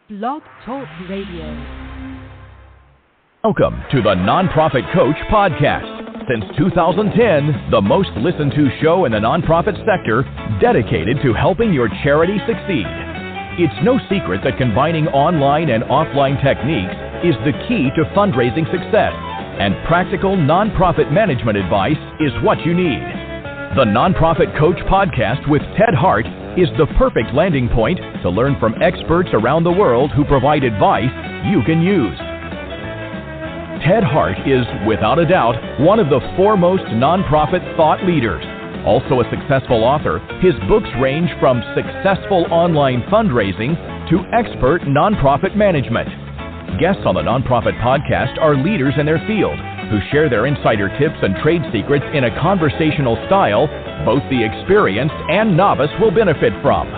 Blog Talk Radio. Welcome to the Nonprofit Coach Podcast. Since 2010, the most listened to show in the nonprofit sector dedicated to helping your charity succeed. It's no secret that combining online and offline techniques is the key to fundraising success, and practical nonprofit management advice is what you need. The Nonprofit Coach Podcast with Ted Hart is the perfect landing point to learn from experts around the world who provide advice you can use. Ted Hart is, without a doubt, one of the foremost nonprofit thought leaders. Also a successful author, his books range from successful online fundraising to expert nonprofit management. Guests on the Nonprofit Podcast are leaders in their field who share their insider tips and trade secrets in a conversational style both the experienced and novice will benefit from.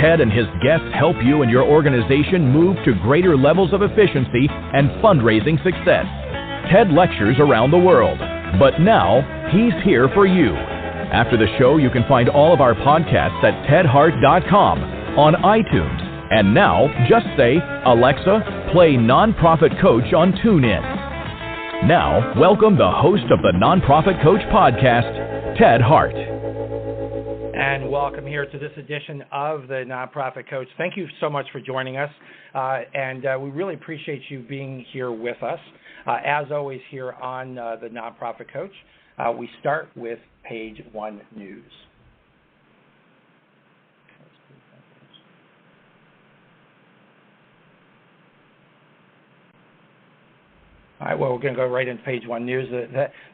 Ted and his guests help you and your organization move to greater levels of efficiency and fundraising success. Ted lectures around the world, but now he's here for you. After the show, you can find all of our podcasts at tedhart.com, on iTunes, and now just say, Alexa, play Nonprofit Coach on TuneIn. Now, welcome the host of the Nonprofit Coach Podcast, Ted Hart. And welcome here to this edition of the Nonprofit Coach. Thank you so much for joining us, and we really appreciate you being here with us. As always, here on the Nonprofit Coach, we start with page one news. All right, well, we're going to go right into page one news.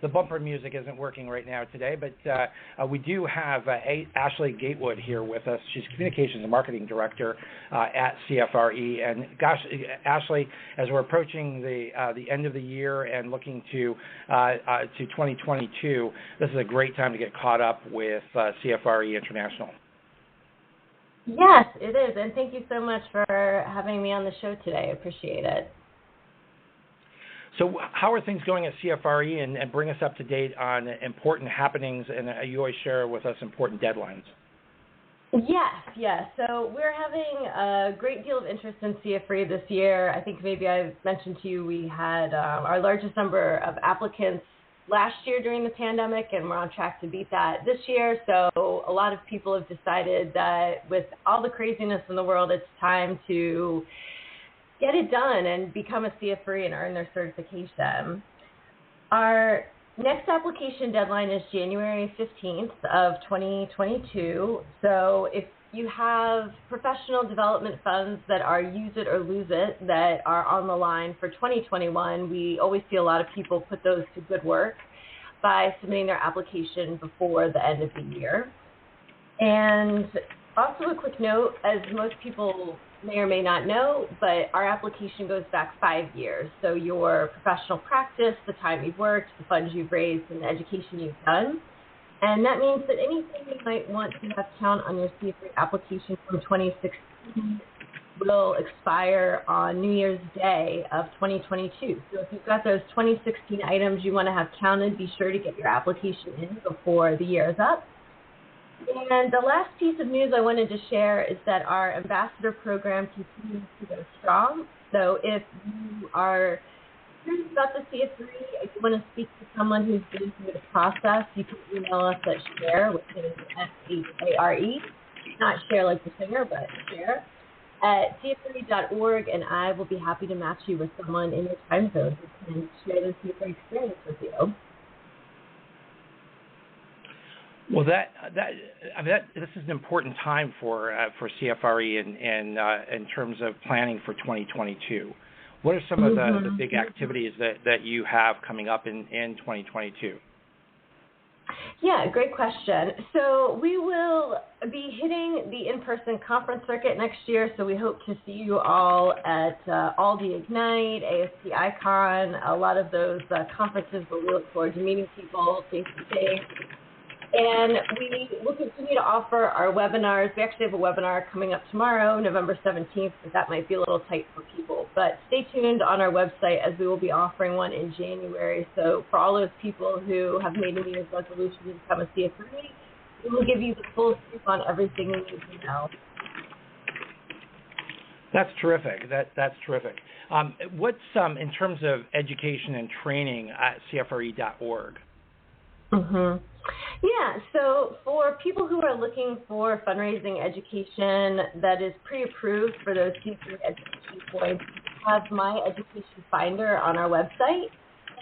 The bumper music isn't working right now today, but we do have Ashley Gatewood here with us. She's Communications and Marketing Director at CFRE. And gosh, Ashley, as we're approaching the end of the year and looking to 2022, this is a great time to get caught up with CFRE International. Yes, it is, and thank you so much for having me on the show today. I appreciate it. So how are things going at CFRE, and bring us up to date on important happenings, and you always share with us important deadlines. Yes. So we're having a great deal of interest in CFRE this year. I think maybe I mentioned to you we had our largest number of applicants last year during the pandemic, and we're on track to beat that this year. So a lot of people have decided that with all the craziness in the world, it's time to get it done and become a CFRE and earn their certification. Our next application deadline is January 15th of 2022. So if you have professional development funds that are use it or lose it that are on the line for 2021, we always see a lot of people put those to good work by submitting their application before the end of the year. And also a quick note, as most people may or may not know, but our application goes back 5 years. So your professional practice, the time you've worked, the funds you've raised, and the education you've done. And that means that anything you might want to have count on your CFRE application from 2016 will expire on New Year's Day of 2022. So if you've got those 2016 items you want to have counted, be sure to get your application in before the year is up. And the last piece of news I wanted to share is that our ambassador program continues to go strong. So if you are curious about the CFRE, if you want to speak to someone who's been through the process, you can email us at share, which is S-H-A-R-E, not share like the singer, but share, at CFRE.org, and I will be happy to match you with someone in your time zone who can share the CFRE experience with you. Well, this is an important time for CFRE in terms of planning for 2022. What are some of the big activities that you have coming up in 2022? Yeah, great question. So we will be hitting the in-person conference circuit next year, so we hope to see you all at Aldi Ignite, ASP Icon, a lot of those conferences where we look forward to meeting people face-to-face. And we will continue to offer our webinars. We actually have a webinar coming up tomorrow, November 17th, but that might be a little tight for people. But stay tuned on our website as we will be offering one in January. So for all those people who have made a New Year's resolution to become a CFRE, we will give you the full scoop on everything you need to know. That's terrific. That's terrific. What's in terms of education and training at CFRE.org? Mm-hmm. Yeah, so for people who are looking for fundraising education that is pre-approved for those C3 education points, we have My Education Finder on our website,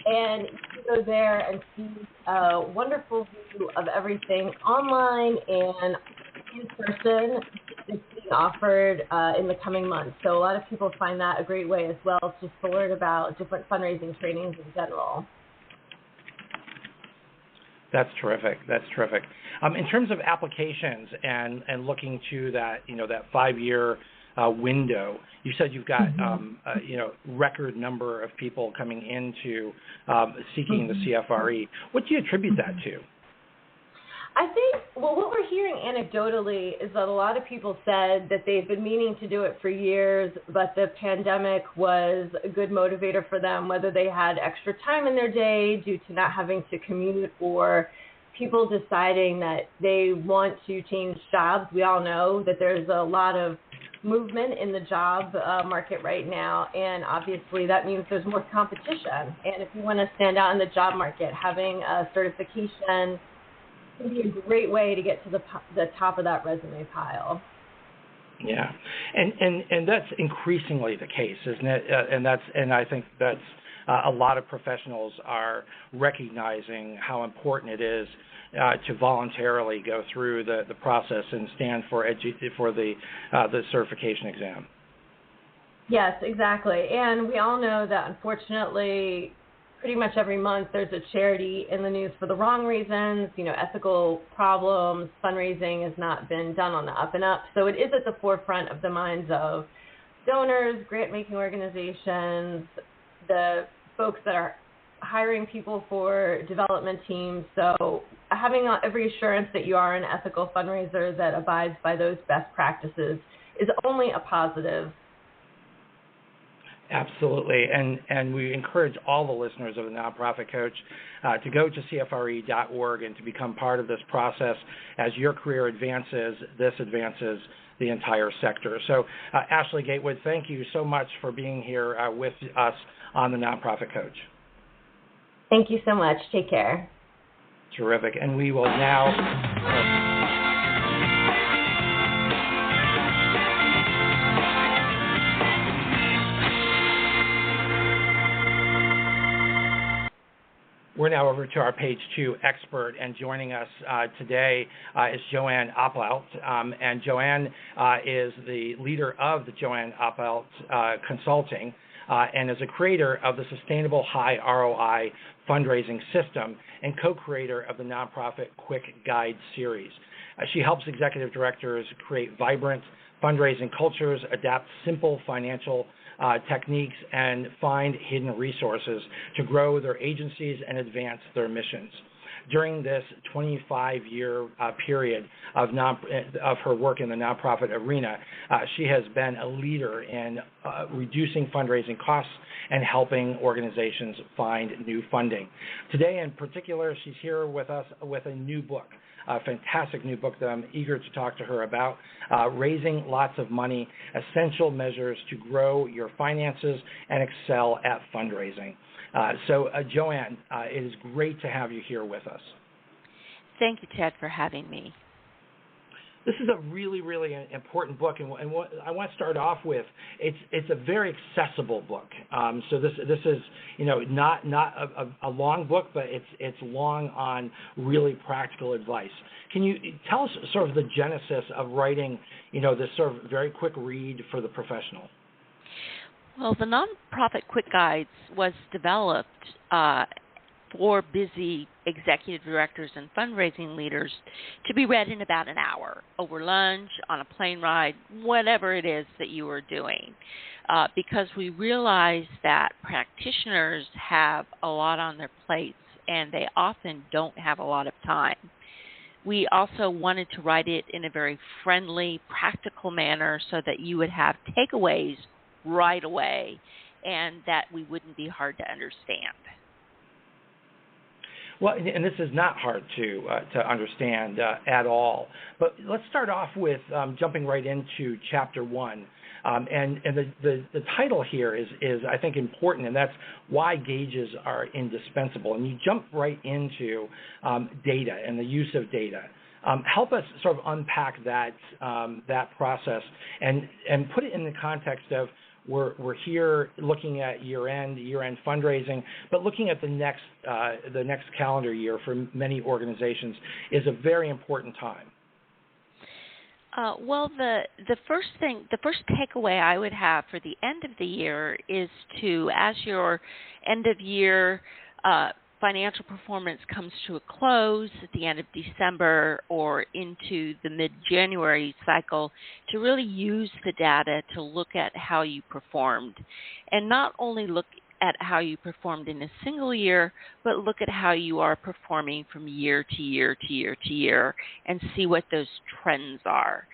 and you can go there and see a wonderful view of everything online and in person that's being offered in the coming months. So a lot of people find that a great way as well, just to learn about different fundraising trainings in general. That's terrific. That's terrific. In terms of applications and looking to that, that 5-year window, you said you've got, record number of people coming into seeking the CFRE. What do you attribute that to? I think, what we're hearing anecdotally is that a lot of people said that they've been meaning to do it for years, but the pandemic was a good motivator for them, whether they had extra time in their day due to not having to commute or people deciding that they want to change jobs. We all know that there's a lot of movement in the job market right now, and obviously that means there's more competition. And if you want to stand out in the job market, having a certification can be a great way to get to the top of that resume pile. Yeah, and that's increasingly the case, isn't it? And I think that's a lot of professionals are recognizing how important it is to voluntarily go through the process and stand for the certification exam. Yes, exactly. And we all know that unfortunately, pretty much every month there's a charity in the news for the wrong reasons, ethical problems, fundraising has not been done on the up and up. So it is at the forefront of the minds of donors, grant-making organizations, the folks that are hiring people for development teams. So having every assurance that you are an ethical fundraiser that abides by those best practices is only a positive. Absolutely, and we encourage all the listeners of the Nonprofit Coach to go to CFRE.org and to become part of this process. As your career advances, this advances the entire sector. So, Ashley Gatewood, thank you so much for being here with us on the Nonprofit Coach. Thank you so much. Take care. Terrific, and we will now... We're now over to our Page 2 expert, and joining us today is Joanne Oppelt. And Joanne is the leader of the Joanne Oppelt Consulting and is a creator of the Sustainable High ROI Fundraising System and co-creator of the nonprofit Quick Guide series. She helps executive directors create vibrant fundraising cultures, adapt simple financial techniques, and find hidden resources to grow their agencies and advance their missions. During this 25-year period of her work in the nonprofit arena, she has been a leader in reducing fundraising costs and helping organizations find new funding. Today, in particular, she's here with us with a new book. A fantastic new book that I'm eager to talk to her about, Raising Lots of Money, Essential Measures to Grow Your Finances and Excel at Fundraising. So, Joanne, it is great to have you here with us. Thank you, Ted, for having me. This is a really, really important book, and what I want to start off with, it's a very accessible book. So this is not a long book, but it's long on really practical advice. Can you tell us sort of the genesis of writing this sort of very quick read for the professional? Well, the nonprofit Quick Guides was developed for busy executive directors and fundraising leaders to be read in about an hour, over lunch, on a plane ride, whatever it is that you are doing, because we realize that practitioners have a lot on their plates and they often don't have a lot of time. We also wanted to write it in a very friendly, practical manner so that you would have takeaways right away and that we wouldn't be hard to understand. Well, and this is not hard to understand at all. But let's start off with jumping right into Chapter 1. And the title here is I think important, and that's why gauges are indispensable. And you jump right into data and the use of data. Help us sort of unpack that process and put it in the context of we're here looking at year-end fundraising, but looking at the next calendar year for many organizations is a very important time. Well, the first takeaway I would have for the end of the year is to, as your end of year financial performance comes to a close at the end of December or into the mid-January cycle, to really use the data to look at how you performed, and not only look at how you performed in a single year, but look at how you are performing from year to year to year to year and see what those trends are.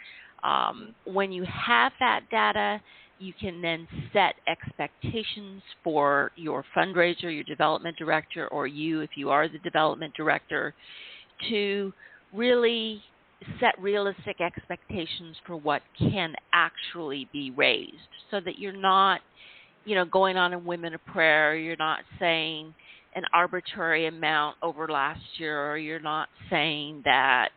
When you have that data, you can then set expectations for your fundraiser, your development director, or you, if you are the development director, to really set realistic expectations for what can actually be raised, so that you're not, going on a whim and a prayer. You're not saying an arbitrary amount over last year, or you're not saying that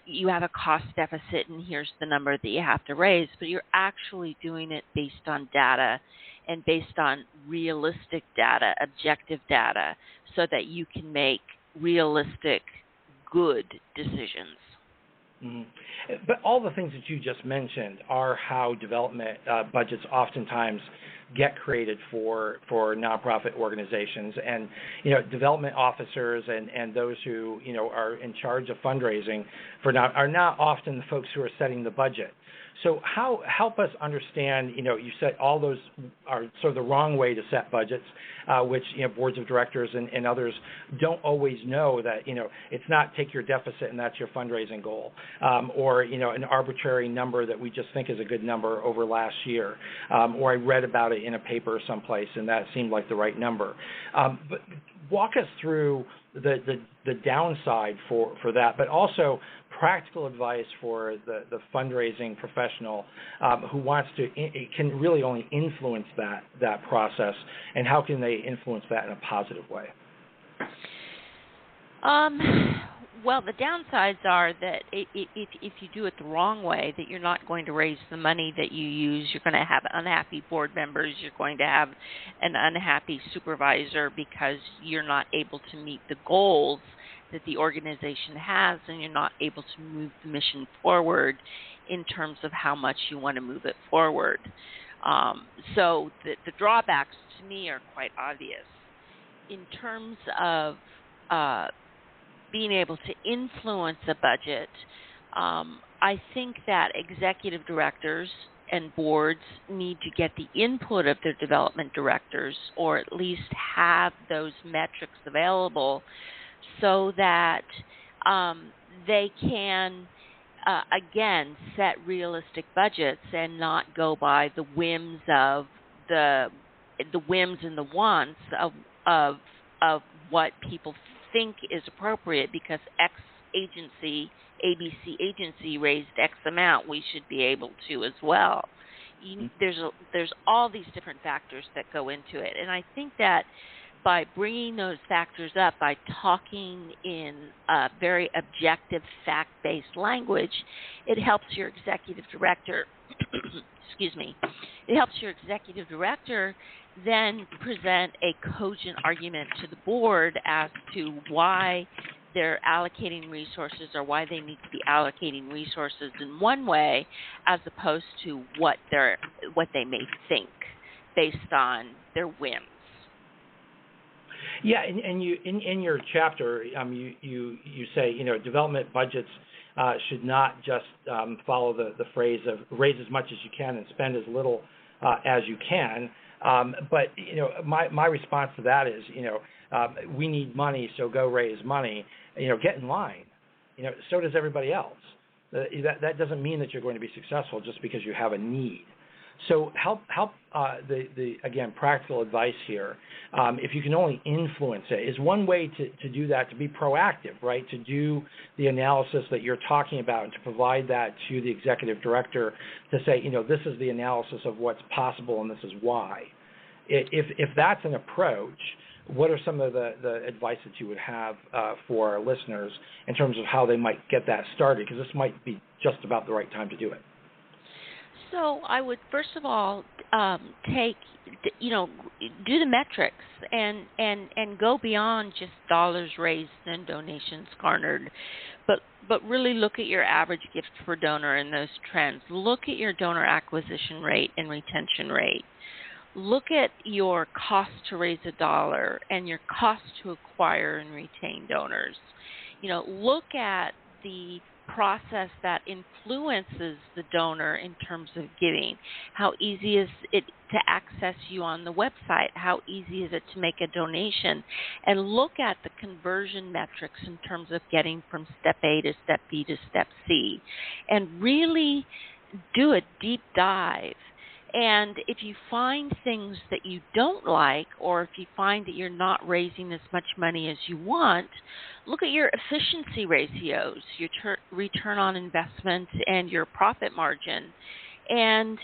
you have a cost deficit and here's the number that you have to raise, but you're actually doing it based on data and based on realistic data, objective data, so that you can make realistic, good decisions. Mm-hmm. But all the things that you just mentioned are how development budgets oftentimes get created for nonprofit organizations, and development officers and those who are in charge of fundraising are not often the folks who are setting the budget. So help us understand, you said all those are sort of the wrong way to set budgets, which boards of directors and others don't always know that, it's not take your deficit and that's your fundraising goal, or, an arbitrary number that we just think is a good number over last year, or I read about it in a paper someplace and that seemed like the right number. But walk us through the downside for that, but also practical advice for the fundraising professional who wants to can really only influence that process, and how can they influence that in a positive way? Well, the downsides are that if you do it the wrong way, that you're not going to raise the money that you use. You're going to have unhappy board members. You're going to have an unhappy supervisor because you're not able to meet the goals that the organization has, and you're not able to move the mission forward in terms of how much you want to move it forward. So the drawbacks to me are quite obvious. In terms of being able to influence a budget, I think that executive directors and boards need to get the input of their development directors, or at least have those metrics available, so that they can, again, set realistic budgets and not go by the whims of the whims and the wants of what people think is appropriate, because X agency, ABC agency raised X amount, we should be able to as well. There's all these different factors that go into it, and I think that by bringing those factors up, by talking in very objective, fact-based language, it helps your executive director, excuse me, it helps your executive director then present a cogent argument to the board as to why they're allocating resources, or why they need to be allocating resources in one way, as opposed to what they may think based on their whims. Yeah, and you in your chapter, you say development budgets should not just follow the phrase of raise as much as you can and spend as little as you can. But my response to that is we need money, so go raise money. Get in line. So does everybody else. That doesn't mean that you're going to be successful just because you have a need. So help the again, practical advice here. If you can only influence it, is one way to do that, to be proactive, right? To do the analysis that you're talking about and to provide that to the executive director to say, this is the analysis of what's possible and this is why. If that's an approach, what are some of the advice that you would have for our listeners in terms of how they might get that started? Because this might be just about the right time to do it. So I would first of all do the metrics and go beyond just dollars raised and donations garnered, but really look at your average gift per donor and those trends. Look at your donor acquisition rate and retention rate. Look at your cost to raise a dollar and your cost to acquire and retain donors. Look at the process that influences the donor in terms of giving. How easy is it to access you on the website? How easy is it to make a donation? And look at the conversion metrics in terms of getting from step A to step B to step C. And really do a deep dive. And if you find things that you don't like, or if you find that you're not raising as much money as you want, look at your efficiency ratios, your return on investment, and your profit margin, and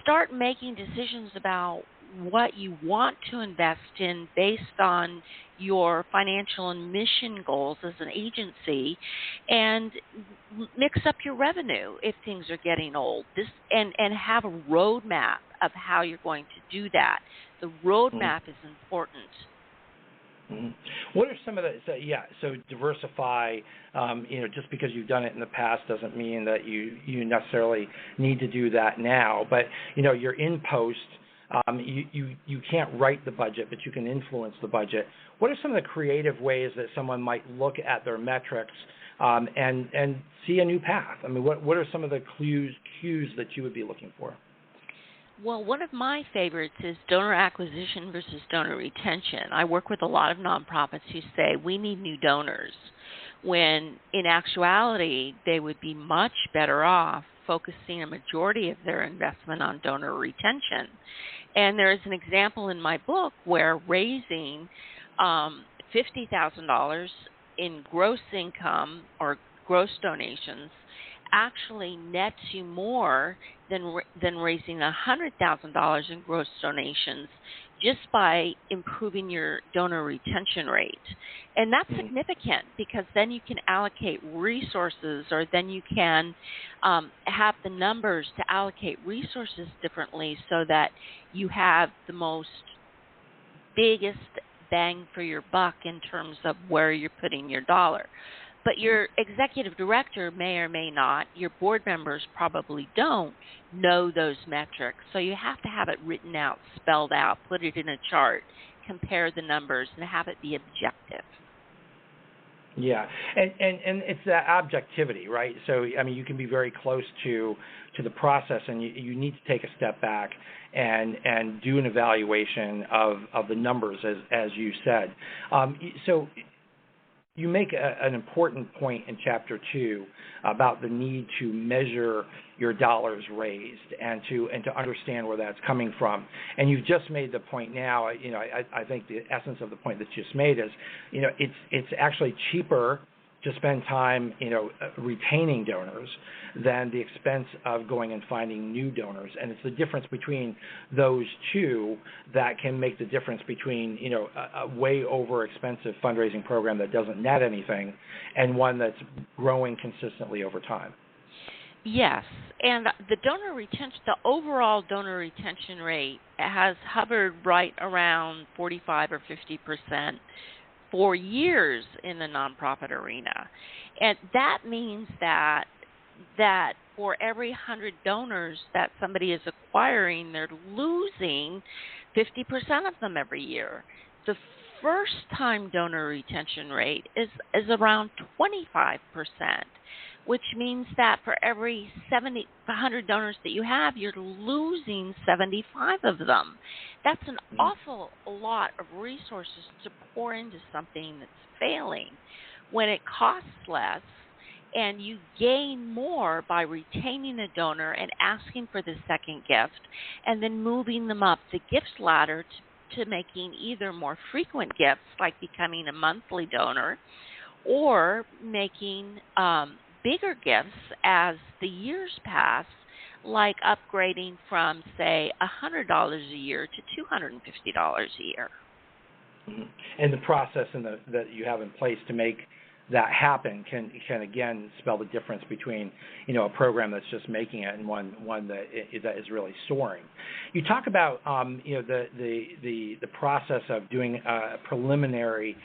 start making decisions about what you want to invest in based on your financial and mission goals as an agency, and mix up your revenue if things are getting old. And have a roadmap of how you're going to do that. The roadmap is important. Mm-hmm. What are some of the so diversify, just because you've done it in the past doesn't mean that you necessarily need to do that now, but you're in post. You can't write the budget, but you can influence the budget. What are some of the creative ways that someone might look at their metrics and see a new path? I mean, what are some of the cues that you would be looking for? Well, one of my favorites is donor acquisition versus donor retention. I work with a lot of nonprofits who say we need new donors, when in actuality they would be much better off focusing a majority of their investment on donor retention. And there is an example in my book where raising $50,000 in gross income or gross donations actually nets you more than raising $100,000 in gross donations just by improving your donor retention rate. And that's significant, because then you can allocate resources, or then you can have the numbers to allocate resources differently so that you have the biggest bang for your buck in terms of where you're putting your dollar. But your executive director may or may not, your board members probably don't know those metrics. So you have to have it written out, spelled out, put it in a chart, compare the numbers, and have it be objective. Yeah, and it's that objectivity, right? So, I mean, you can be very close to the process, and you need to take a step back and do an evaluation of the numbers, as you said. So you make an important point in Chapter 2 about the need to measure your dollars raised and to understand where that's coming from. And you've just made the point now. I think the essence of the point that you just made is, it's actually cheaper to spend time, retaining donors than the expense of going and finding new donors. And it's the difference between those two that can make the difference between, a way over expensive fundraising program that doesn't net anything and one that's growing consistently over time. Yes, and the overall donor retention rate has hovered right around 45 or 50% for years in the nonprofit arena. And that means that for every 100 donors that somebody is acquiring, they're losing 50% of them every year. The first-time donor retention rate is around 25%, which means that for every 100 donors that you have, you're losing 75 of them. That's an awful lot of resources to pour into something that's failing when it costs less and you gain more by retaining a donor and asking for the second gift, and then moving them up the gifts ladder to making either more frequent gifts, like becoming a monthly donor, or making bigger gifts as the years pass, like upgrading from, say, $100 a year to $250 a year. Mm-hmm. And the process that you have in place to make that happen can again spell the difference between a program that's just making it and one that is really soaring. You talk about the process of doing a preliminary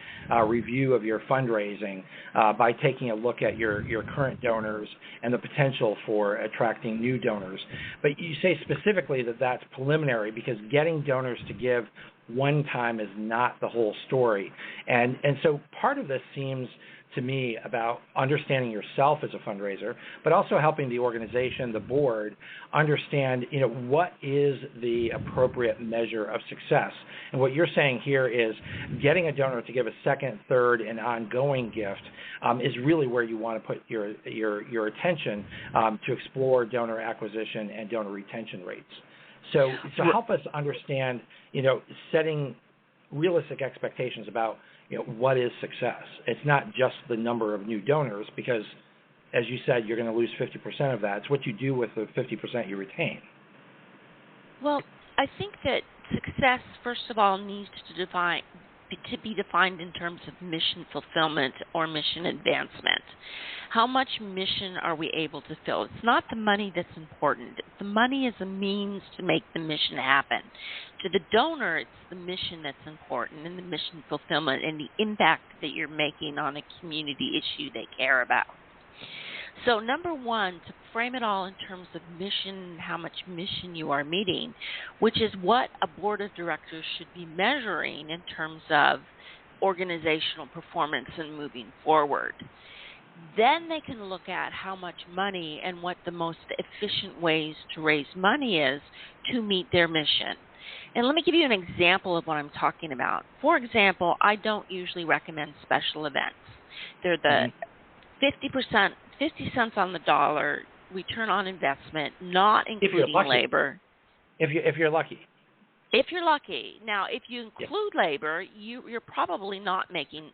review of your fundraising by taking a look at your current donors and the potential for attracting new donors. But you say specifically that that's preliminary because getting donors to give one time is not the whole story, and so part of this seems to me about understanding yourself as a fundraiser, but also helping the organization, the board, understand, what is the appropriate measure of success. And what you're saying here is getting a donor to give a second, third, and ongoing gift is really where you want to put your attention to explore donor acquisition and donor retention rates. So help us understand, setting realistic expectations about what is success. It's not just the number of new donors because, as you said, you're going to lose 50% of that. It's what you do with the 50% you retain. Well, I think that success, first of all, needs to be defined in terms of mission fulfillment or mission advancement. How much mission are we able to fill? It's not the money that's important. The money is a means to make the mission happen. To the donor, it's the mission that's important, and the mission fulfillment and the impact that you're making on a community issue they care about. So number one, to frame it all in terms of mission, how much mission you are meeting, which is what a board of directors should be measuring in terms of organizational performance and moving forward. Then they can look at how much money and what the most efficient ways to raise money is to meet their mission. And let me give you an example of what I'm talking about. For example, I don't usually recommend special events. They're the 50 cents on the dollar return on investment, not including labor. If you're lucky. If you're lucky. Now, if you include labor, you're probably not making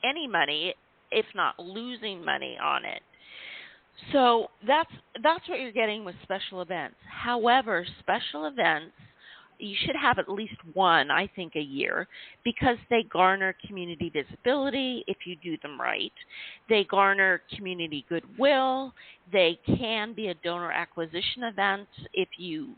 any money, if not losing money on it. So that's what you're getting with special events. However, special events, you should have at least one, I think, a year, because they garner community visibility if you do them right. They garner community goodwill. They can be a donor acquisition event if you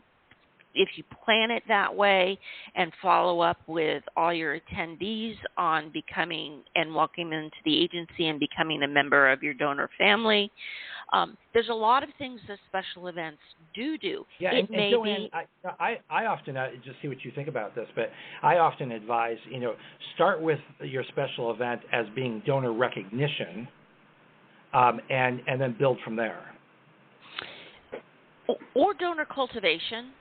plan it that way and follow up with all your attendees on becoming and welcoming them to the agency and becoming a member of your donor family. There's a lot of things that special events do. Yeah, and Joanne, I often, just see what you think about this, but I often advise, start with your special event as being donor recognition and then build from there. Or donor cultivation.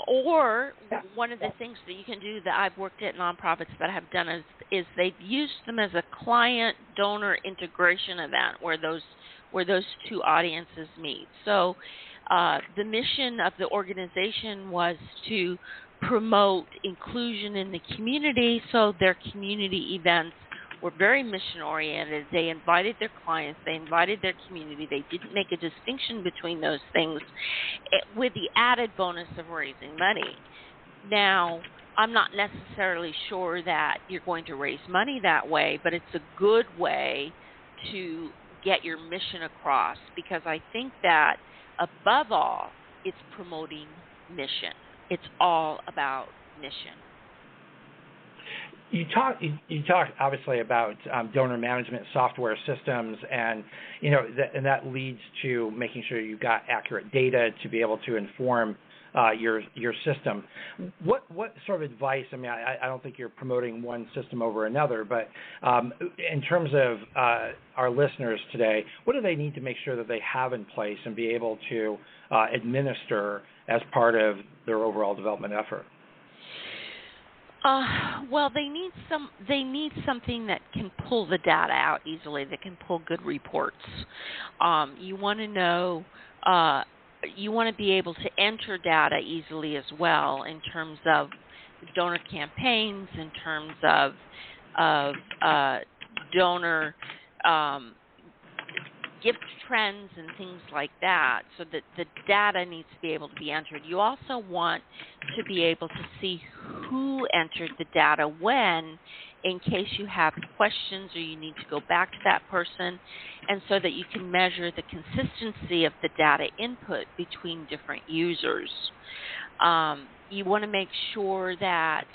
Or one of the things that you can do that I've worked at nonprofits that have done is they've used them as a client-donor integration event where those two audiences meet. So the mission of the organization was to promote inclusion in the community, so their community events were very mission-oriented. They invited their clients. They invited their community. They didn't make a distinction between those things with the added bonus of raising money. Now, I'm not necessarily sure that you're going to raise money that way, but it's a good way to get your mission across because I think that, above all, it's promoting mission. It's all about mission. You talk obviously about donor management software systems, and and that leads to making sure you've got accurate data to be able to inform your system. What sort of advice? I mean, I don't think you're promoting one system over another, but in terms of our listeners today, what do they need to make sure that they have in place and be able to administer as part of their overall development effort? Well, they need something that can pull the data out easily, that can pull good reports. You want to know, you want to be able to enter data easily as well in terms of donor campaigns, in terms of donor gift trends and things like that, so that the data needs to be able to be entered. You also want to be able to see who entered the data when, in case you have questions or you need to go back to that person, and so that you can measure the consistency of the data input between different users. You want to make sure that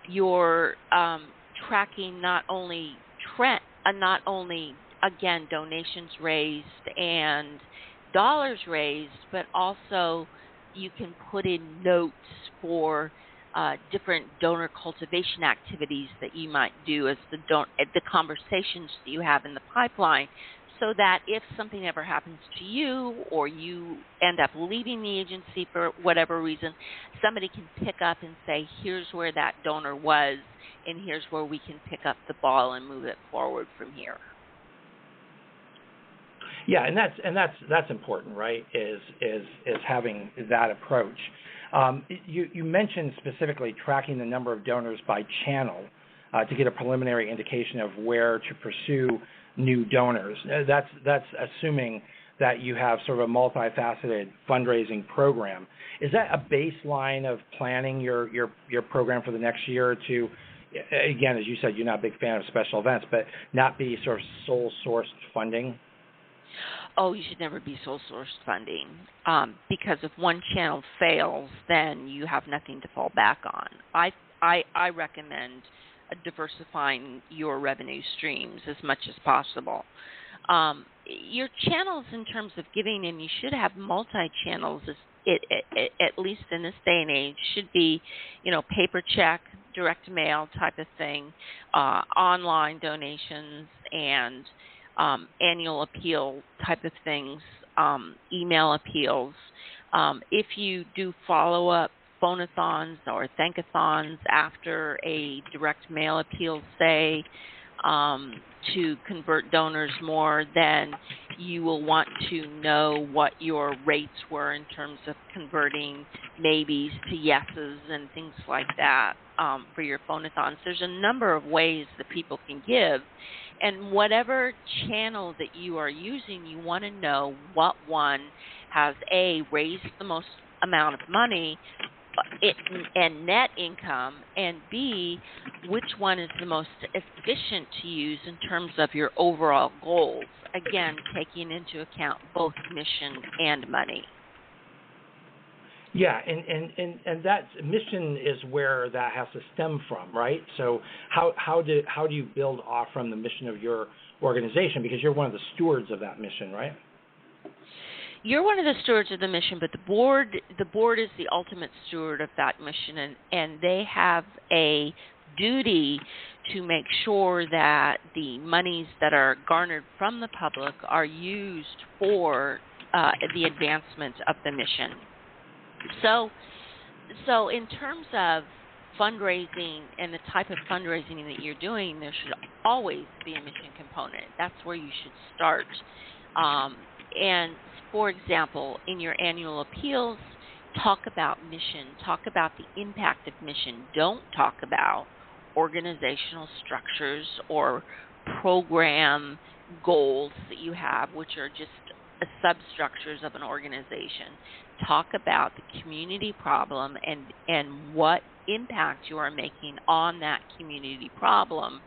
you're tracking not only again, donations raised and dollars raised, but also you can put in notes for different donor cultivation activities that you might do as the conversations that you have in the pipeline, so that if something ever happens to you or you end up leaving the agency for whatever reason, somebody can pick up and say, here's where that donor was, and here's where we can pick up the ball and move it forward from here. Yeah, and that's important, right? Is having that approach. You mentioned specifically tracking the number of donors by channel to get a preliminary indication of where to pursue new donors. That's assuming that you have sort of a multifaceted fundraising program. Is that a baseline of planning your program for the next year or two? Again, as you said, you're not a big fan of special events, but not be sort of sole-sourced funding? Oh, you should never be sole-sourced funding, because if one channel fails, then you have nothing to fall back on. I recommend diversifying your revenue streams as much as possible. Your channels in terms of giving, and you should have multi-channels, at least in this day and age, should be, paper check, direct mail type of thing, online donations, and annual appeal type of things, email appeals. If you do follow-up phone-a-thons or thank-a-thons after a direct mail appeal, say, to convert donors more, then you will want to know what your rates were in terms of converting maybes to yeses and things like that for your phone-a-thons. There's a number of ways that people can give, and whatever channel that you are using, you want to know what one has, A, raised the most amount of money and net income, and B, which one is the most efficient to use in terms of your overall goals, again, taking into account both mission and money. Yeah, and that mission is where that has to stem from, right? So how do you build off from the mission of your organization, because you're one of the stewards of that mission, right? You're one of the stewards of the mission, but the board is the ultimate steward of that mission, and they have a duty to make sure that the monies that are garnered from the public are used for the advancement of the mission. So in terms of fundraising and the type of fundraising that you're doing, there should always be a mission component. That's where you should start. And for example, in your annual appeals, talk about mission, talk about the impact of mission. Don't talk about organizational structures or program goals that you have, which are just substructures of an organization. Talk about the community problem and what impact you are making on that community problem,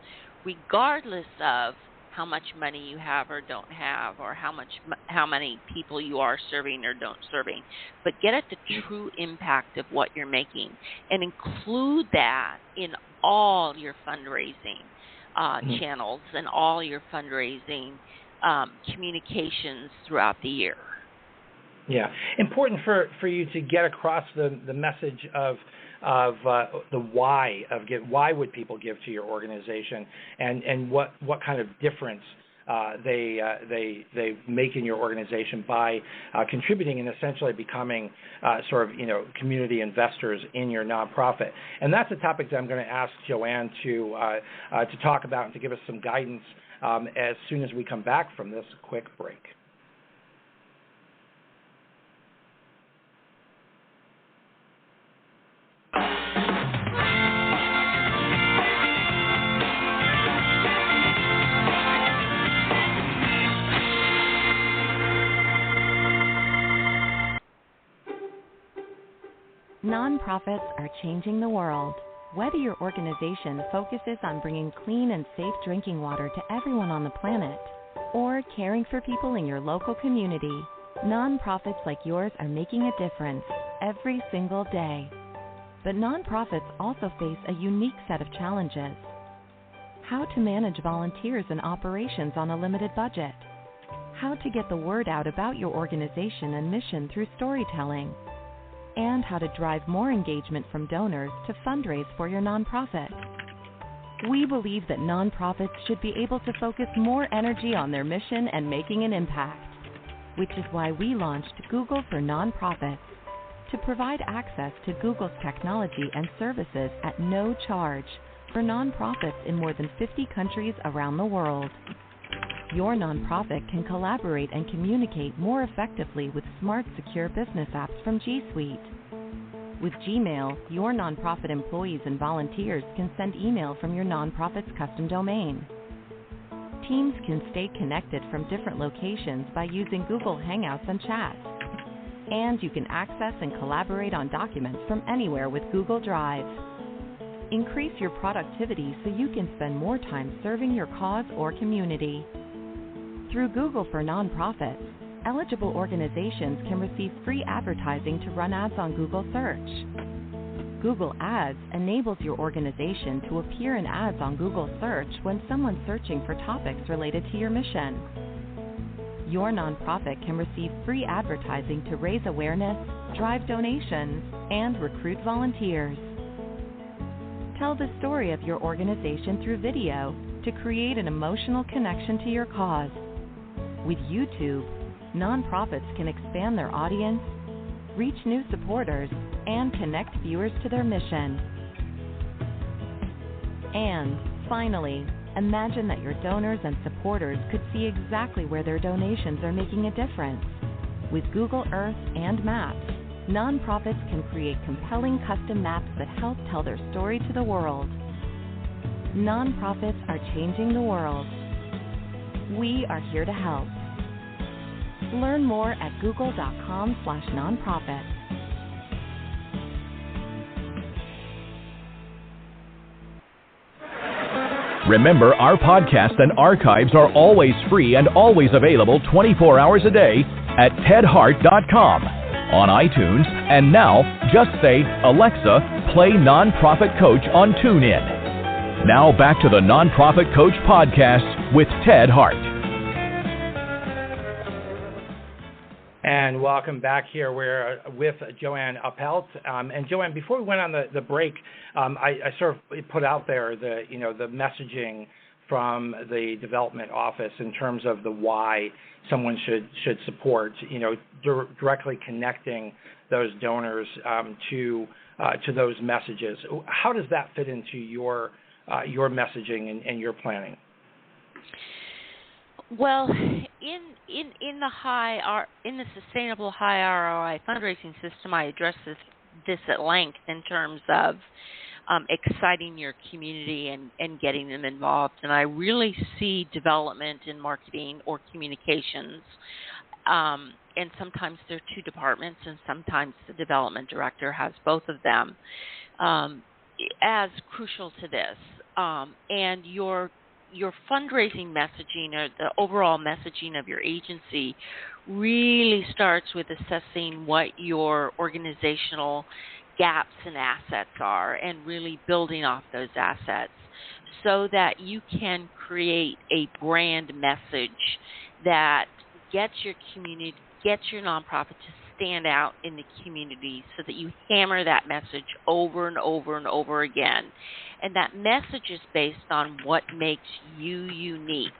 regardless of how much money you have or don't have, or how many people you are serving or don't serving. But get at the true impact of what you're making, and include that in all your fundraising channels and all your fundraising communications throughout the year. Yeah, important for you to get across the message of the why of why would people give to your organization, and what kind of difference they make in your organization by contributing and essentially becoming sort of community investors in your nonprofit. And that's a topic that I'm going to ask Joanne to talk about and to give us some guidance as soon as we come back from this quick break. Nonprofits are changing the world. Whether your organization focuses on bringing clean and safe drinking water to everyone on the planet, or caring for people in your local community, nonprofits like yours are making a difference every single day. But nonprofits also face a unique set of challenges. How to manage volunteers and operations on a limited budget. How to get the word out about your organization and mission through storytelling. And how to drive more engagement from donors to fundraise for your nonprofit. We believe that nonprofits should be able to focus more energy on their mission and making an impact, which is why we launched Google for Nonprofits, to provide access to Google's technology and services at no charge for nonprofits in more than 50 countries around the world. Your nonprofit can collaborate and communicate more effectively with smart, secure business apps from G Suite. With Gmail, your nonprofit employees and volunteers can send email from your nonprofit's custom domain. Teams can stay connected from different locations by using Google Hangouts and Chat. And you can access and collaborate on documents from anywhere with Google Drive. Increase your productivity so you can spend more time serving your cause or community. Through Google for Nonprofits, eligible organizations can receive free advertising to run ads on Google Search. Google Ads enables your organization to appear in ads on Google Search when someone's searching for topics related to your mission. Your nonprofit can receive free advertising to raise awareness, drive donations, and recruit volunteers. Tell the story of your organization through video to create an emotional connection to your cause. With YouTube, nonprofits can expand their audience, reach new supporters, and connect viewers to their mission. And finally, imagine that your donors and supporters could see exactly where their donations are making a difference. With Google Earth and Maps, nonprofits can create compelling custom maps that help tell their story to the world. Nonprofits are changing the world. We are here to help. Learn more at google.com/nonprofit. Remember, our podcasts and archives are always free and always available 24 hours a day at tedhart.com, on iTunes, and now just say, Alexa, play Nonprofit Coach on TuneIn. Now back to the Nonprofit Coach Podcast with Ted Hart. And welcome back here. We're with Joanne Oppelt. And Joanne, before we went on the break, I sort of put out there the messaging from the development office in terms of the why someone should support, directly connecting those donors to those messages. How does that fit into your messaging and your planning? Well, in the sustainable high ROI fundraising system, I address this at length in terms of exciting your community and getting them involved. And I really see development in marketing or communications, and sometimes there are two departments, and sometimes the development director has both of them, as crucial to this. And your fundraising messaging, or the overall messaging of your agency, really starts with assessing what your organizational gaps and assets are, and really building off those assets so that you can create a brand message that gets your community, gets your nonprofit to stand out in the community so that you hammer that message over and over and over again. And that message is based on what makes you unique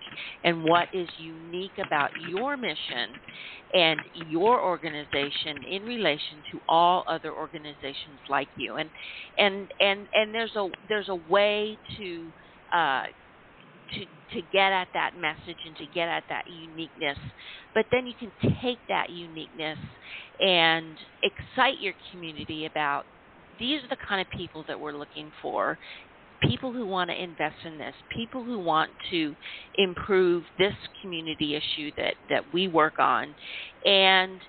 and what is unique about your mission and your organization in relation to all other organizations like you. And there's a way to get at that message and to get at that uniqueness. But then you can take that uniqueness and excite your community about, these are the kind of people that we're looking for, people who want to invest in this, people who want to improve this community issue that we work on. And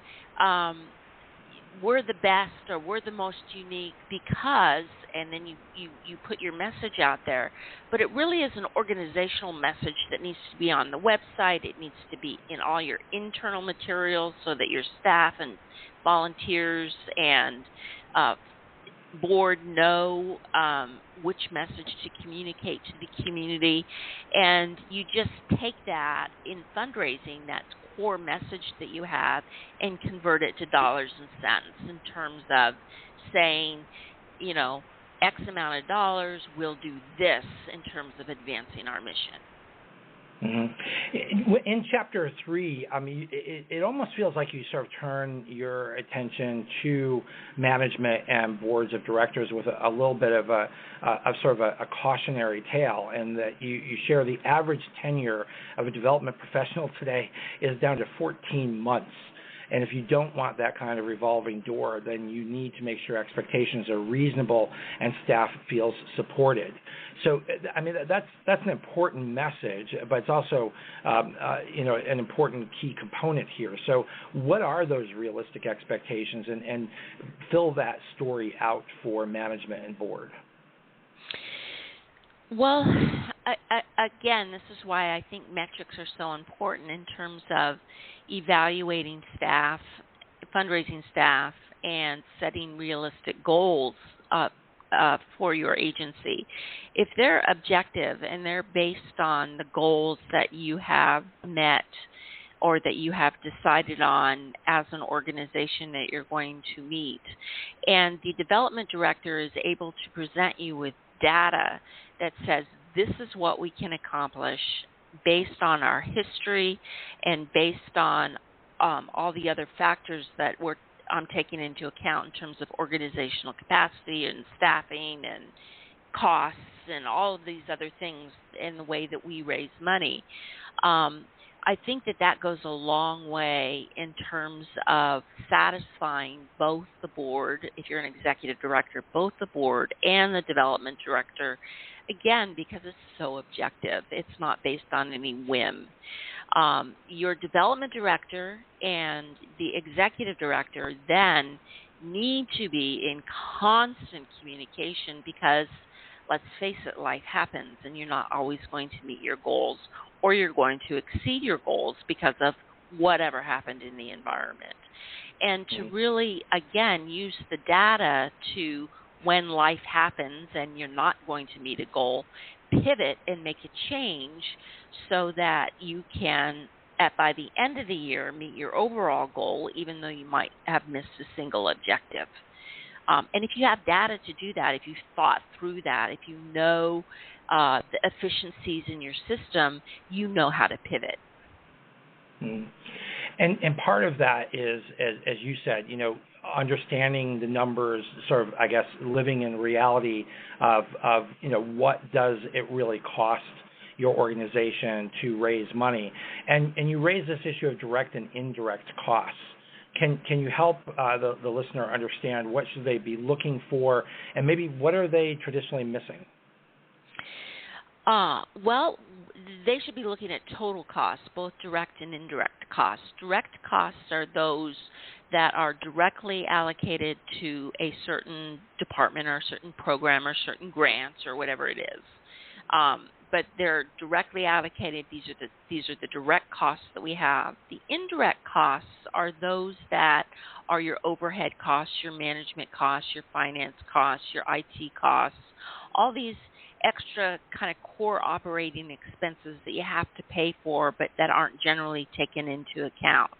we're the best, or we're the most unique because, and then you put your message out there. But it really is an organizational message that needs to be on the website. It needs to be in all your internal materials so that your staff and volunteers and board know which message to communicate to the community. And you just take that in fundraising, that core message that you have, and convert it to dollars and cents in terms of saying, you know, X amount of dollars will do this in terms of advancing our mission. Mm-hmm. In Chapter 3, I mean, it almost feels like you sort of turn your attention to management and boards of directors with a little bit of a cautionary tale, and that you share the average tenure of a development professional today is down to 14 months. And if you don't want that kind of revolving door, then you need to make sure expectations are reasonable and staff feels supported. So, I mean, that's an important message, but it's also, an important key component here. So what are those realistic expectations, and fill that story out for management and board? Well, again, this is why I think metrics are so important in terms of evaluating staff, fundraising staff, and setting realistic goals for your agency. If they're objective and they're based on the goals that you have met or that you have decided on as an organization that you're going to meet, and the development director is able to present you with data that says this is what we can accomplish based on our history and based on all the other factors that I'm taking into account in terms of organizational capacity and staffing and costs and all of these other things in the way that we raise money. I think that goes a long way in terms of satisfying both the board, if you're an executive director, both the board and the development director, again, because it's so objective. It's not based on any whim. Your development director and the executive director then need to be in constant communication because, let's face it, life happens and you're not always going to meet your goals, or you're going to exceed your goals because of whatever happened in the environment. And to really, again, use the data to, when life happens and you're not going to meet a goal, pivot and make a change so that you can, by the end of the year, meet your overall goal, even though you might have missed a single objective. And if you have data to do that, if you've thought through that, if you know the efficiencies in your system, you know how to pivot. And part of that is, as you said, understanding the numbers, sort of, I guess, living in reality of what does it really cost your organization to raise money. And you raise this issue of direct and indirect costs. Can you help the listener understand what should they be looking for, and maybe what are they traditionally missing? Well, they should be looking at total costs, both direct and indirect costs. Direct costs are those that are directly allocated to a certain department or a certain program or certain grants or whatever it is. But they're directly allocated. These are the direct costs that we have. The indirect costs are those that are your overhead costs, your management costs, your finance costs, your IT costs, all these extra kind of core operating expenses that you have to pay for but that aren't generally taken into account.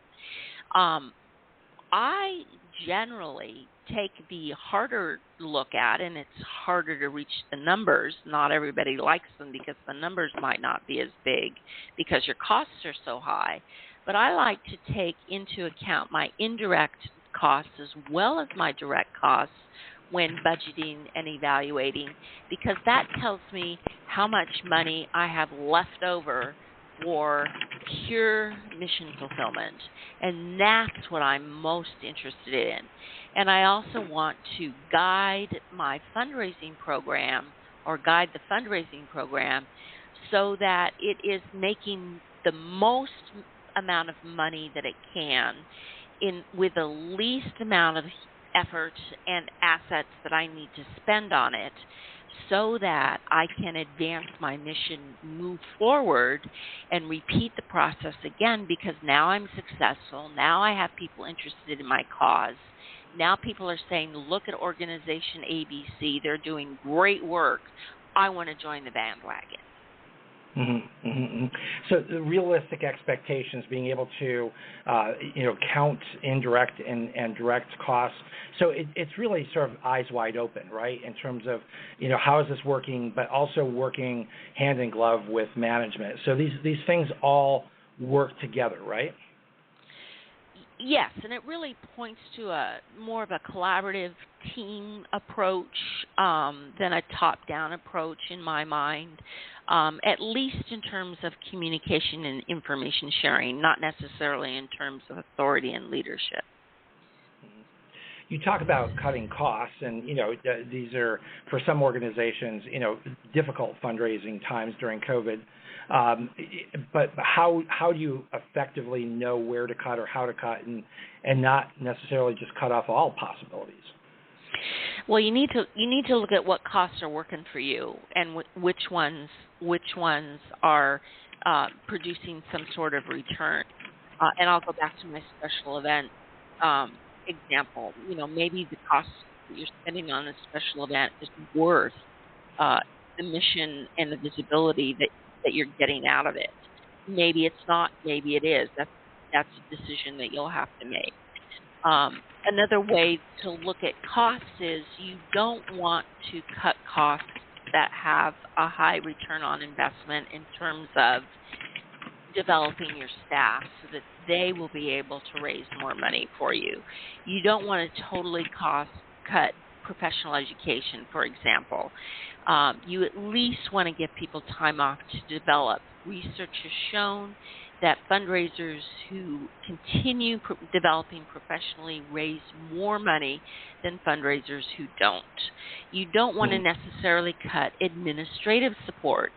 I generally take the harder look at, and it's harder to reach the numbers. Not everybody likes them because the numbers might not be as big because your costs are so high. But I like to take into account my indirect costs as well as my direct costs when budgeting and evaluating, because that tells me how much money I have left over for pure mission fulfillment. And that's what I'm most interested in. And I also want to guide my fundraising program or guide the fundraising program so that it is making the most amount of money that it can with the least amount of effort and assets that I need to spend on it, so that I can advance my mission, move forward, and repeat the process again, because now I'm successful. Now I have people interested in my cause. Now people are saying, look at organization ABC. They're doing great work. I want to join the bandwagon. Mm-hmm, mm-hmm. So the realistic expectations, being able to, count indirect and direct costs. So it's really sort of eyes wide open, right, in terms of, how is this working, but also working hand in glove with management. So these things all work together, right? Yes, and it really points to more of a collaborative team approach than a top-down approach in my mind, at least in terms of communication and information sharing, not necessarily in terms of authority and leadership. You talk about cutting costs, and these are, for some organizations, difficult fundraising times during COVID. But how do you effectively know where to cut or how to cut, and not necessarily just cut off all possibilities? Well, you need to look at what costs are working for you, and which ones are producing some sort of return. And I'll go back to my special event example. Maybe the cost that you're spending on a special event is worth the mission and the visibility that you're getting out of it. Maybe it's not. Maybe it is. That's a decision that you'll have to make. Another way to look at costs is you don't want to cut costs that have a high return on investment in terms of developing your staff so that they will be able to raise more money for you. You don't want to totally cut professional education, for example. You at least want to give people time off to develop. Research has shown that fundraisers who continue developing professionally raise more money than fundraisers who don't. You don't want to necessarily cut administrative support.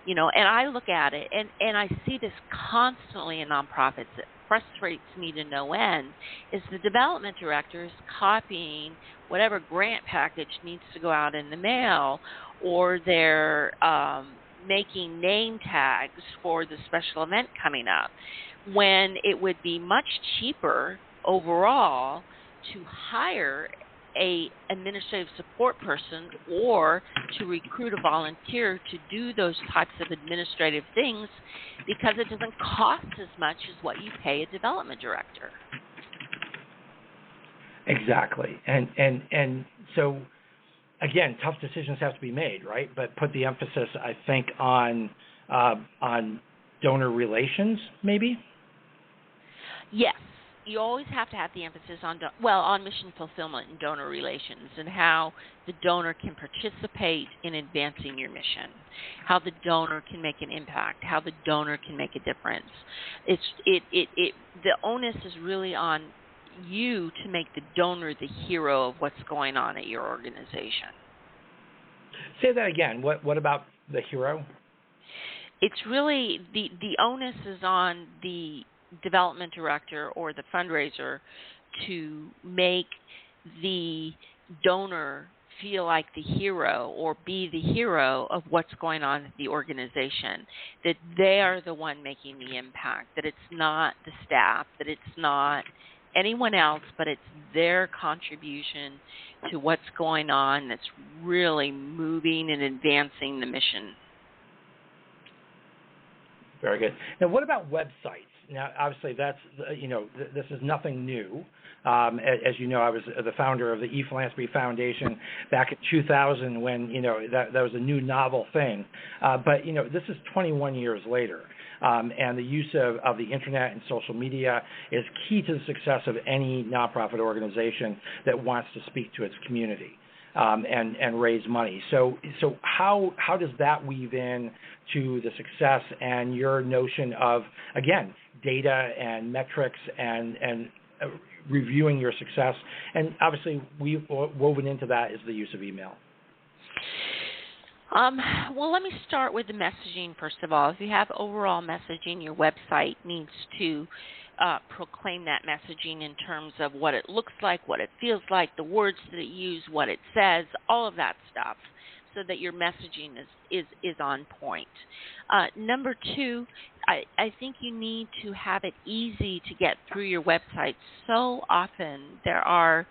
And I look at it, and I see this constantly in nonprofits. It frustrates me to no end, is the development director is copying whatever grant package needs to go out in the mail, or they're making name tags for the special event coming up, when it would be much cheaper overall to hire a administrative support person or to recruit a volunteer to do those types of administrative things, because it doesn't cost as much as what you pay a development director. Exactly. And so, again, tough decisions have to be made, right? But put the emphasis, I think, on donor relations, maybe? Yes. You always have to have the emphasis on mission fulfillment and donor relations, and how the donor can participate in advancing your mission, how the donor can make an impact, how the donor can make a difference. The onus is really on you to make the donor the hero of what's going on at your organization. Say that again. What about the hero? It's really the onus is on the development director or the fundraiser to make the donor feel like the hero or be the hero of what's going on at the organization, that they are the one making the impact, that it's not the staff, that it's not anyone else, but it's their contribution to what's going on that's really moving and advancing the mission. Very good. Now, what about websites? Now, obviously, that's this is nothing new. As you know, I was the founder of the ePhilanthropy Foundation back in 2000 when that was a new novel thing. But this is 21 years later. And the use of the internet and social media is key to the success of any nonprofit organization that wants to speak to its community and raise money. So how does that weave in to the success and your notion of, again, data and metrics and reviewing your success? And obviously, woven into that is the use of email. Well, let me start with the messaging, first of all. If you have overall messaging, your website needs to proclaim that messaging in terms of what it looks like, what it feels like, the words that it uses, what it says, all of that stuff, so that your messaging is on point. Number two, I think you need to have it easy to get through your website. So often there are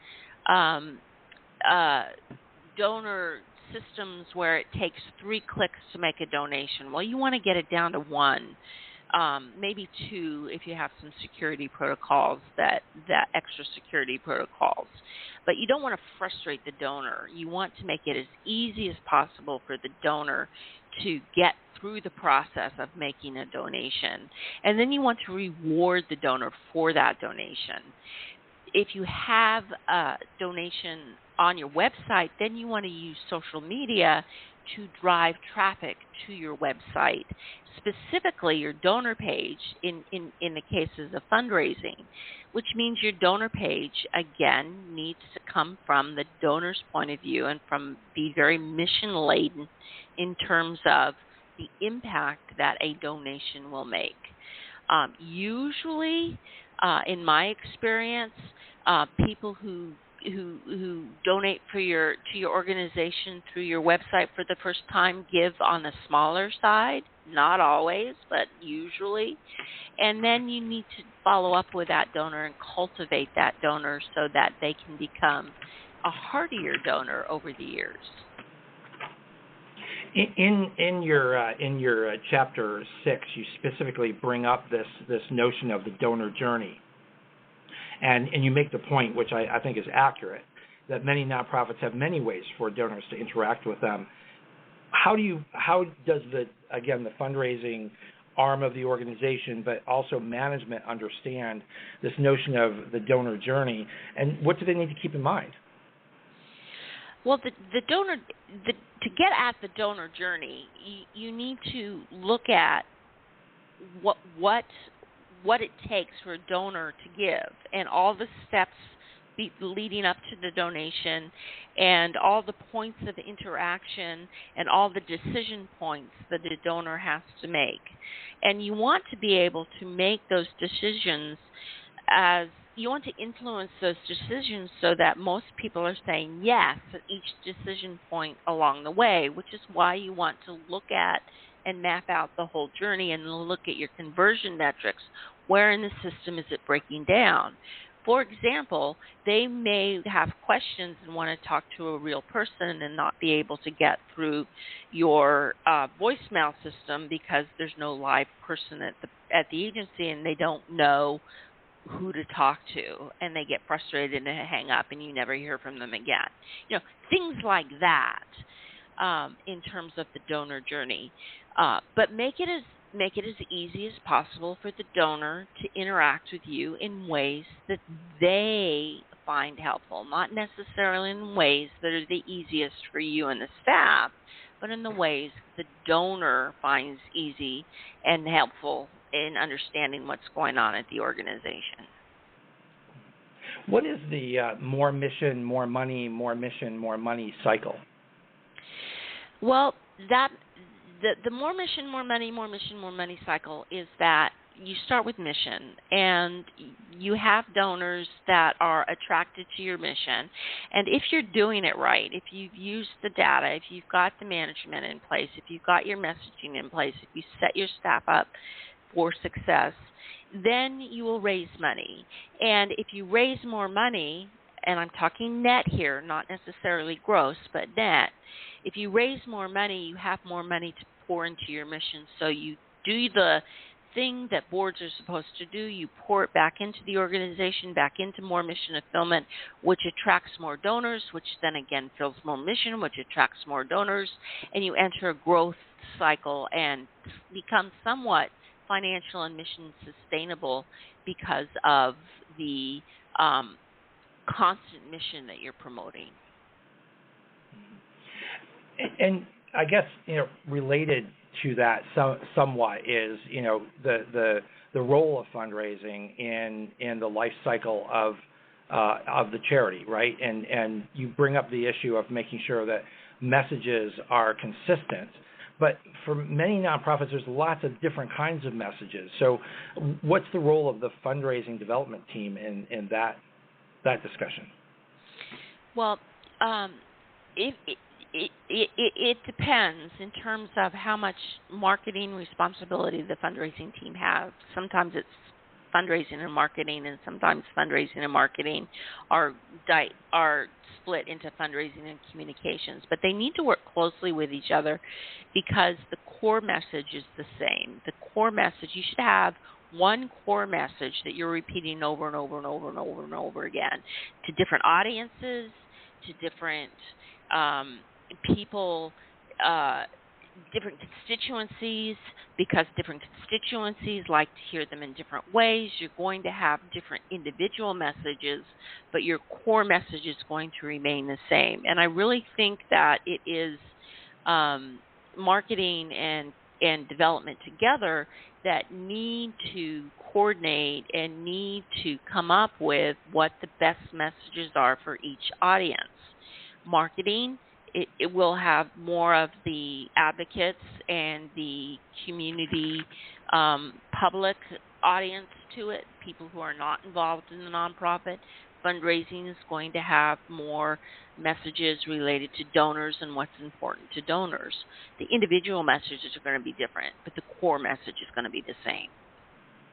donor systems where it takes 3 clicks to make a donation. Well, you want to get it down to 1, maybe 2 if you have some security protocols, that extra security protocols. But you don't want to frustrate the donor. You want to make it as easy as possible for the donor to get through the process of making a donation. And then you want to reward the donor for that donation. If you have a donation on your website, then you want to use social media to drive traffic to your website, specifically your donor page in the cases of fundraising, which means your donor page, again, needs to come from the donor's point of view and be very mission-laden in terms of the impact that a donation will make. Usually, in my experience, people who donate to your organization through your website for the first time give on the smaller side, not always, but usually. And then you need to follow up with that donor and cultivate that donor so that they can become a heartier donor over the years. In your chapter 6, you specifically bring up this notion of the donor journey. And you make the point, which I think is accurate, that many nonprofits have many ways for donors to interact with them. How does the fundraising arm of the organization, but also management, understand this notion of the donor journey, and what do they need to keep in mind? Well, to get at the donor journey, you need to look at what it takes for a donor to give, and all the steps leading up to the donation, and all the points of interaction, and all the decision points that the donor has to make. And you want to be able to make those decisions you want to influence those decisions so that most people are saying yes at each decision point along the way, which is why you want to look at and map out the whole journey and look at your conversion metrics. Where in the system is it breaking down? For example, they may have questions and want to talk to a real person and not be able to get through your voicemail system because there's no live person at the agency, and they don't know who to talk to, and they get frustrated and hang up, and you never hear from them again. Things like that in terms of the donor journey. But make it as easy as possible for the donor to interact with you in ways that they find helpful, not necessarily in ways that are the easiest for you and the staff, but in the ways the donor finds easy and helpful in understanding what's going on at the organization. What is the more mission, more money, more mission, more money cycle? Well, the more mission, more money, more mission, more money cycle is that you start with mission, and you have donors that are attracted to your mission. And if you're doing it right, if you've used the data, if you've got the management in place, if you've got your messaging in place, if you set your staff up for success, then you will raise money. And if you raise more money, and I'm talking net here, not necessarily gross, but net, if you raise more money, you have more money to pour into your mission. So you do the thing that boards are supposed to do. You pour it back into the organization, back into more mission fulfillment, which attracts more donors, which then again fills more mission, which attracts more donors, and you enter a growth cycle and become somewhat financial and mission sustainable because of the constant mission that you're promoting. And I guess, related to that somewhat is, the role of fundraising in the life cycle of the charity, right? And you bring up the issue of making sure that messages are consistent. But for many nonprofits, there's lots of different kinds of messages. So what's the role of the fundraising development team in that discussion? Well, it depends in terms of how much marketing responsibility the fundraising team has. Sometimes it's fundraising and marketing, and sometimes fundraising and marketing are split into fundraising and communications. But they need to work closely with each other because the core message is the same. The core message, you should have one core message that you're repeating over and over and over and over and over again to different audiences, to different people, different constituencies, because different constituencies like to hear them in different ways. You're going to have different individual messages, but your core message is going to remain the same. And I really think that it is marketing and development together that need to coordinate and need to come up with what the best messages are for each audience. Marketing, it will have more of the advocates and the community public audience to it, people who are not involved in the nonprofit. Fundraising is going to have more messages related to donors and what's important to donors. The individual messages are going to be different, but the core message is going to be the same.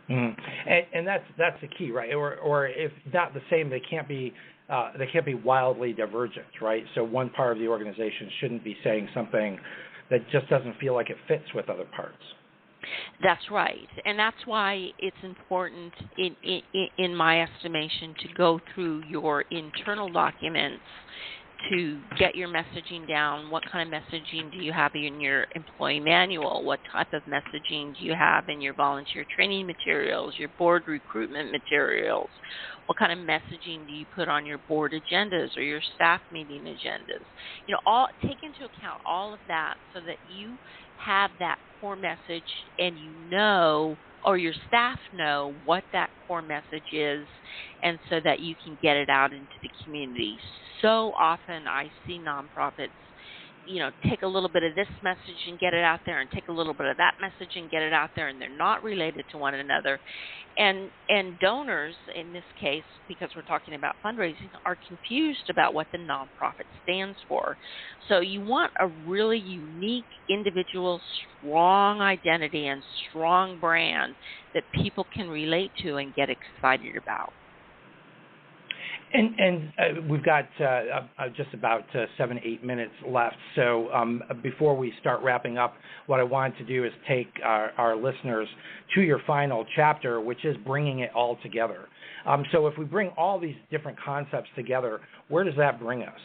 Mm-hmm. And that's the key, right? Or if not the same, they can't be wildly divergent, right? So one part of the organization shouldn't be saying something that just doesn't feel like it fits with other parts. That's right, and that's why it's important, in my estimation, to go through your internal documents to get your messaging down. What kind of messaging do you have in your employee manual? What type of messaging do you have in your volunteer training materials, your board recruitment materials? What kind of messaging do you put on your board agendas or your staff meeting agendas? Take into account all of that so that you have that core message and or your staff know what that core message is, and so that you can get it out into the community. So often I see nonprofits, take a little bit of this message and get it out there, and take a little bit of that message and get it out there, and they're not related to one another. And donors, in this case, because we're talking about fundraising, are confused about what the nonprofit stands for. So you want a really unique, individual, strong identity and strong brand that people can relate to and get excited about. And we've got just about 7-8 minutes left. So before we start wrapping up, what I wanted to do is take our listeners to your final chapter, which is bringing it all together. So if we bring all these different concepts together, where does that bring us?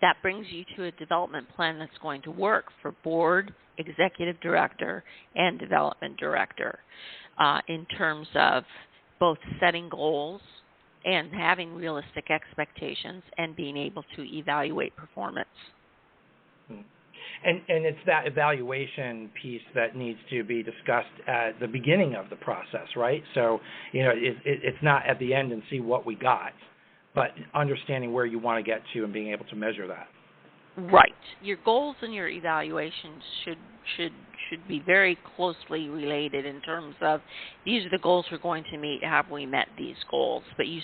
That brings you to a development plan that's going to work for board, executive director, and development director in terms of both setting goals and having realistic expectations and being able to evaluate performance. And it's that evaluation piece that needs to be discussed at the beginning of the process, right? So, it's not at the end and see what we got, but understanding where you want to get to and being able to measure that. Right. Your goals and your evaluations should be very closely related in terms of these are the goals we're going to meet. Have we met these goals? But you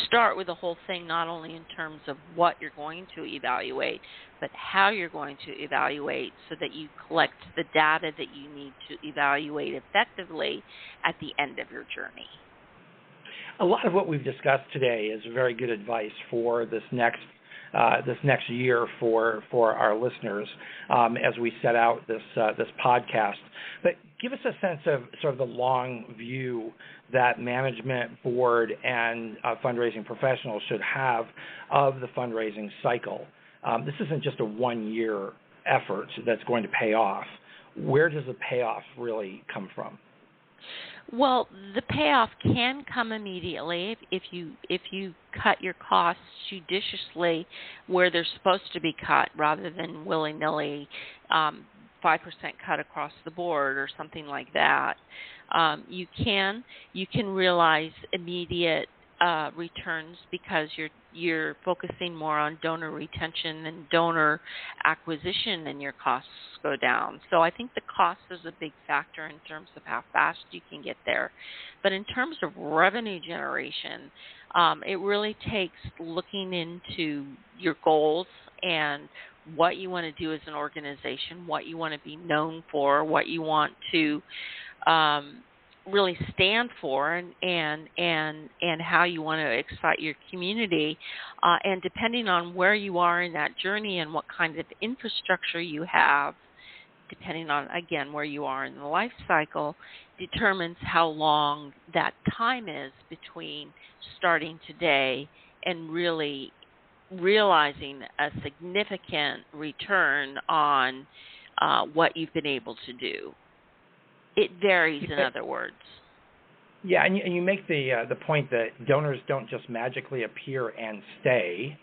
start with the whole thing not only in terms of what you're going to evaluate, but how you're going to evaluate, so that you collect the data that you need to evaluate effectively at the end of your journey. A lot of what we've discussed today is very good advice for this next this next year for our listeners as we set out this podcast. But give us a sense of sort of the long view that management, board, and fundraising professionals should have of the fundraising cycle. This isn't just a one-year effort that's going to pay off. Where does the payoff really come from? Well, the payoff can come immediately if you cut your costs judiciously where they're supposed to be cut, rather than willy-nilly 5% cut across the board or something like that. You can realize immediate returns because you're focusing more on donor retention than donor acquisition, and your costs go down. So I think the cost is a big factor in terms of how fast you can get there. But in terms of revenue generation, it really takes looking into your goals and what you want to do as an organization, what you want to be known for, what you want to really stand for, and how you want to excite your community, and depending on where you are in that journey and what kind of infrastructure you have, depending on, again, where you are in the life cycle, determines how long that time is between starting today and really realizing a significant return on what you've been able to do. It varies, in other words. Yeah, and you make the point that donors don't just magically appear and stay,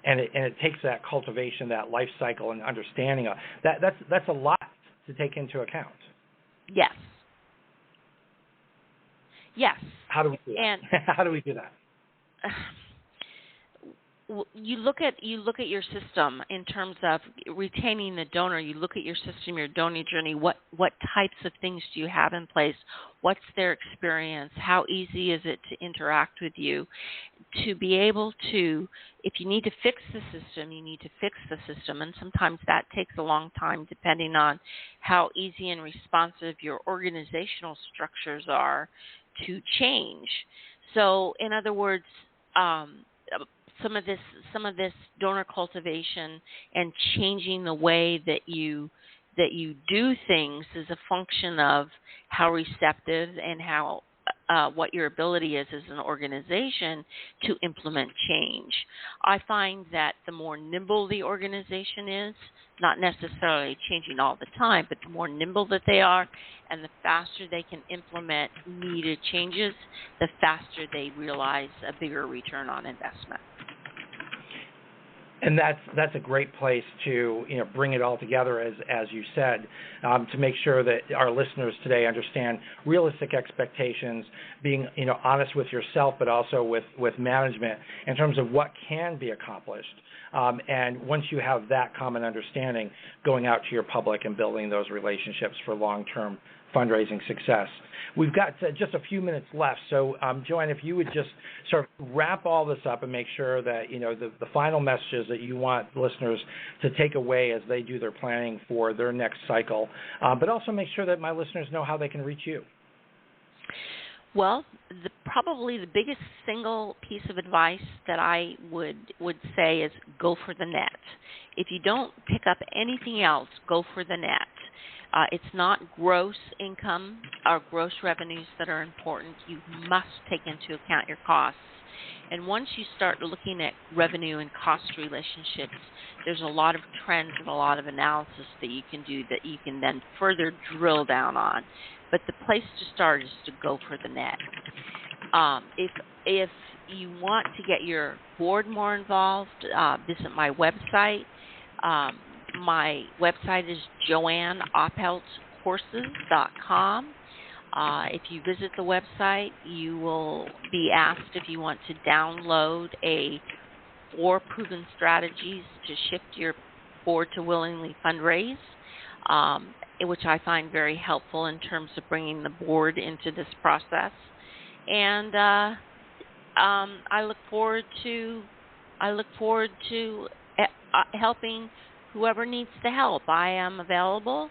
and it takes that cultivation, that life cycle, and understanding of that. That's a lot to take into account. Yes. Yes. How do we do that? And how do we do that? You look at your system in terms of retaining the donor. You look at your system, your donor journey. What types of things do you have in place? What's their experience? How easy is it to interact with you? To be able to, if you need to fix the system, you need to fix the system, and sometimes that takes a long time depending on how easy and responsive your organizational structures are to change. So, in other words, some of this donor cultivation and changing the way that you do things is a function of how receptive and how what your ability is as an organization to implement change. I find that the more nimble the organization is, not necessarily changing all the time, but the more nimble that they are and the faster they can implement needed changes, the faster they realize a bigger return on investment. And that's a great place to bring it all together, as you said, to make sure that our listeners today understand realistic expectations, being honest with yourself, but also with management in terms of what can be accomplished. And once you have that common understanding, going out to your public and building those relationships for long-term fundraising success. We've got just a few minutes left, so Joanne, if you would just sort of wrap all this up and make sure that the final messages that you want listeners to take away as they do their planning for their next cycle, but also make sure that my listeners know how they can reach you. Well, probably the biggest single piece of advice that I would say is go for the net. If you don't pick up anything else, go for the net. It's not gross income or gross revenues that are important. You must take into account your costs. And once you start looking at revenue and cost relationships, there's a lot of trends and a lot of analysis that you can do that you can then further drill down on. But the place to start is to go for the net. If you want to get your board more involved, visit my website. My website is joanneoppeltcourses.com. If you visit the website, you will be asked if you want to download 4 proven strategies to shift your board to willingly fundraise, which I find very helpful in terms of bringing the board into this process. And I look forward to helping whoever needs the help. I am available,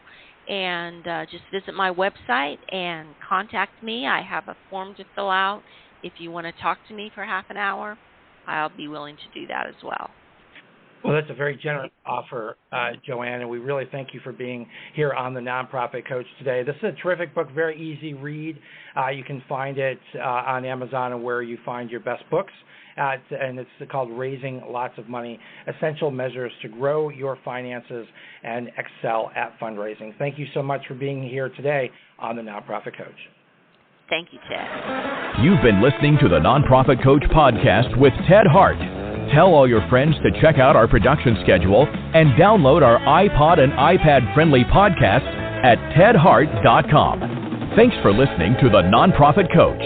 and just visit my website and contact me. I have a form to fill out. If you want to talk to me for half an hour, I'll be willing to do that as well. Well, that's a very generous offer, Joanne, and we really thank you for being here on the Nonprofit Coach today. This is a terrific book, very easy read. You can find it on Amazon or where you find your best books. And it's called Raising Lots of Money, Essential Measures to Grow Your Finances and Excel at Fundraising. Thank you so much for being here today on the Nonprofit Coach. Thank you, Ted. You've been listening to the Nonprofit Coach podcast with Ted Hart. Tell all your friends to check out our production schedule and download our iPod and iPad-friendly podcasts at tedhart.com. Thanks for listening to the Nonprofit Coach.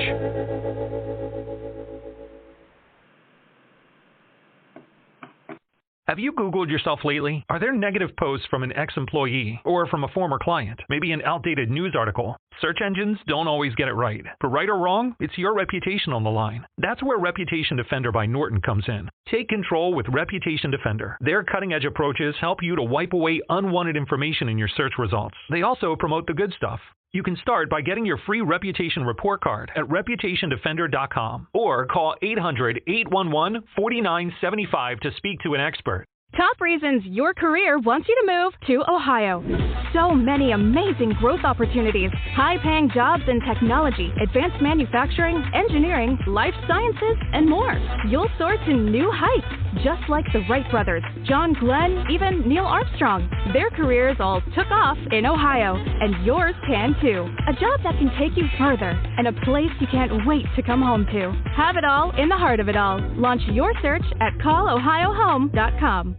Have you Googled yourself lately? Are there negative posts from an ex-employee or from a former client? Maybe an outdated news article? Search engines don't always get it right. For right or wrong, it's your reputation on the line. That's where Reputation Defender by Norton comes in. Take control with Reputation Defender. Their cutting-edge approaches help you to wipe away unwanted information in your search results. They also promote the good stuff. You can start by getting your free reputation report card at reputationdefender.com or call 800-811-4975 to speak to an expert. Top reasons your career wants you to move to Ohio. So many amazing growth opportunities, high-paying jobs in technology, advanced manufacturing, engineering, life sciences, and more. You'll soar to new heights, just like the Wright brothers, John Glenn, even Neil Armstrong. Their careers all took off in Ohio, and yours can too. A job that can take you further, and a place you can't wait to come home to. Have it all in the heart of it all. Launch your search at callohiohome.com.